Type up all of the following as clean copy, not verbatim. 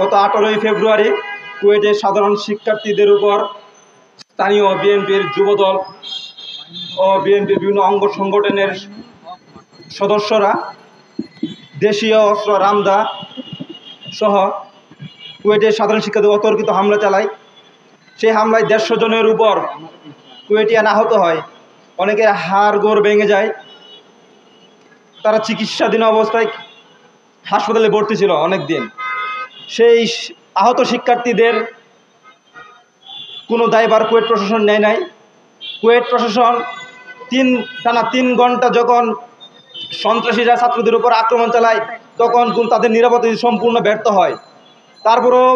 গত 18ই ফেব্রুয়ারি কুয়েটের সাধারণ শিক্ষার্থীদের উপর স্থানীয় বিএনপির যুবদল ও বিএনপির বিভিন্ন অঙ্গ সংগঠনের সদস্যরা দেশীয় অস্ত্র রামদা সহ কুয়েটের সাধারণ শিক্ষার্থীদের অতর্কিত হামলা চালায়। সেই হামলায় 150 জনের উপর কুয়েটিয়ান আহত হয়, অনেকের হাড় গোড় ভেঙে যায়। তারা চিকিৎসাধীন অবস্থায় হাসপাতালে ভর্তি ছিল অনেক দিন। সেই আহত শিক্ষার্থীদের কোনো দায়ভার কুয়েট প্রশাসন নেয় নাই। কুয়েট প্রশাসন টানা 3 ঘন্টা যখন সন্ত্রাসীরা ছাত্রদের উপর আক্রমণ চালায়, তখন তাদের নিরাপত্তা সম্পূর্ণ ব্যর্থ হয়। তারপরেও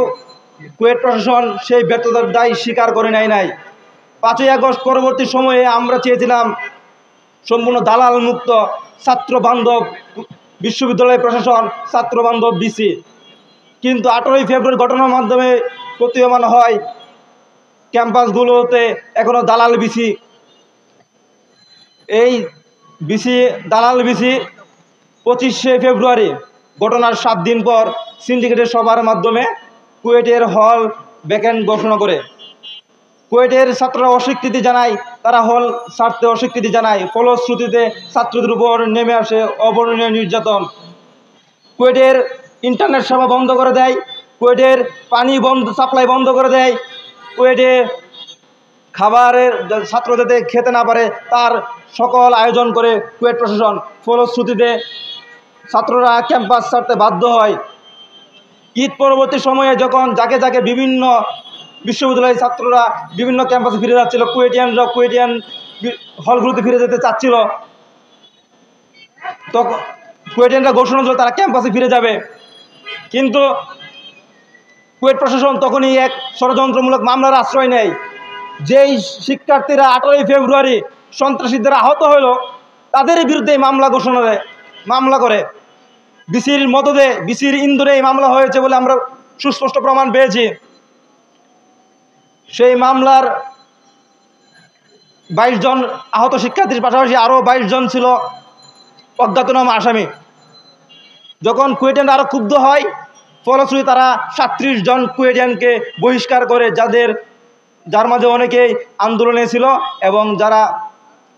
কুয়েট প্রশাসন সেই ব্যর্থতার দায় স্বীকার করে নেয় নাই। 5ই আগস্ট পরবর্তী সময়ে আমরা চেয়েছিলাম সম্পূর্ণ দালাল মুক্ত ছাত্র বান্ধব বিশ্ববিদ্যালয় প্রশাসন, ছাত্র বান্ধব বিসি। কিন্তু 18ই ফেব্রুয়ারি ঘটনার মাধ্যমে প্রতীয়মান হয় ক্যাম্পাসগুলোতে এখনও দালাল বিসি। এই বিসি দালাল বিসি 25শে ফেব্রুয়ারি ঘটনার 7 দিন পর সিন্ডিকেটের সভার মাধ্যমে কুয়েটের হল ভ্যাকেন্ট ঘোষণা করে। কুয়েটের ছাত্ররা অস্বীকৃতি জানায়, তারা হল ছাড়তে অস্বীকৃতি জানায়। ফলশ্রুতিতে ছাত্রদের উপর নেমে আসে অবর্ণনীয় নির্যাতন। কুয়েটের ইন্টারনেট সেবা বন্ধ করে দেয়, কুয়েটের পানি সাপ্লাই বন্ধ করে দেয়, কুয়েটে খাবারের ছাত্র যাতে খেতে না পারে তার সকল আয়োজন করে কুয়েট প্রশাসন। ফলশ্রুতিতে ছাত্ররা ক্যাম্পাস ছাড়তে বাধ্য হয়। ঈদ পরবর্তী সময়ে যখন যাকে যাকে বিভিন্ন বিশ্ববিদ্যালয়ের ছাত্ররা বিভিন্ন ক্যাম্পাসে ফিরে যাচ্ছিল, কুয়েটিয়ানরা কুয়েটিয়ান হলগুলোতে ফিরে যেতে চাচ্ছিল, তখন কুয়েটিয়ানরা ঘোষণা ছিল তারা ক্যাম্পাসে ফিরে যাবে। কিন্তু কুয়েট প্রশাসন তখনই এক ষড়যন্ত্রমূলক মামলার আশ্রয় নেয়। যেই শিক্ষার্থীরা 18ই ফেব্রুয়ারি সন্ত্রাসীদের আহত হইল, তাদের বিরুদ্ধে মামলা করে বিসির মদদে, বিসির ইন্ধনে এই মামলা হয়েছে বলে আমরা সুস্পষ্ট প্রমাণ পেয়েছি। সেই মামলার 22 জন আহত শিক্ষার্থীর পাশাপাশি আরও 22 জন ছিল অজ্ঞাতনামা আসামি। যখন কুয়েটিয়ানরা আরও ক্ষুব্ধ হয়, ফলশ্রুতি তারা 37 জন কুয়েটিয়ানকে বহিষ্কার করে, যার মাঝে অনেকেই আন্দোলনে ছিল এবং যারা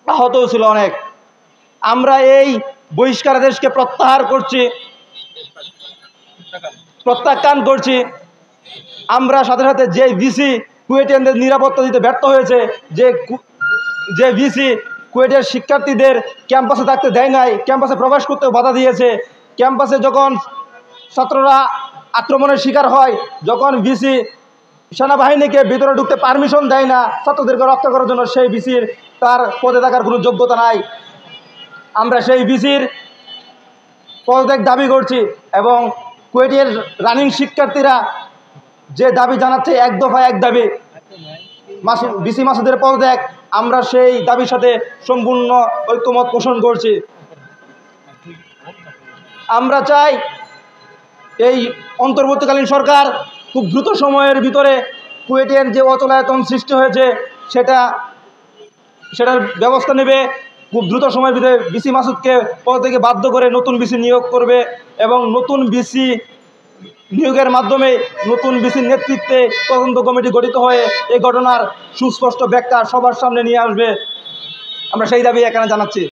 আহতও ছিল অনেক। আমরা এই বহিষ্কারাদেশকে প্রত্যাখ্যান করছি। আমরা সাথে সাথে যে ভিসি কুয়েটিয়ানদের নিরাপত্তা দিতে ব্যর্থ হয়েছে, যে ভিসি কুয়েটের শিক্ষার্থীদের ক্যাম্পাসে থাকতে দেয় নাই, ক্যাম্পাসে প্রবেশ করতেও বাধা দিয়েছে, ক্যাম্পাসে যখন ছাত্ররা আক্রমণের শিকার হয়, যখন ভিসি সেনাবাহিনীকে ভিতরে ঢুকতে পারমিশন দেয় না ছাত্রদেরকে রক্ষা করার জন্য, সেই ভিসির তার পদে থাকার কোনো যোগ্যতা নাই। আমরা সেই ভিসির পদত্যাগ দাবি করছি এবং কুয়েটের রানিং শিক্ষার্থীরা যে দাবি জানাচ্ছে, এক দফায় এক দাবি, ভিসি মাসুদের পদত্যাগ। আমরা সেই দাবির সাথে সম্পূর্ণ ঐক্যমত পোষণ করছি। আমরা চাই এই অন্তর্বর্তীকালীন সরকার খুব দ্রুত সময়ের ভিতরে কুয়েটের যে অচলায়তন সৃষ্টি হয়েছে সেটার ব্যবস্থা নেবে। খুব দ্রুত সময়ের ভিতরে ভিসি মাসুদকে পদ থেকে বাধ্য করে নতুন ভিসি নিয়োগ করবে এবং নতুন ভিসি নিয়োগের মাধ্যমে নতুন ভিসির নেতৃত্বে তদন্ত কমিটি গঠিত হয়ে এই ঘটনার সুস্পষ্ট ব্যাখ্যা সবার সামনে নিয়ে আসবে। আমরা সেই দাবি এখানে জানাচ্ছি।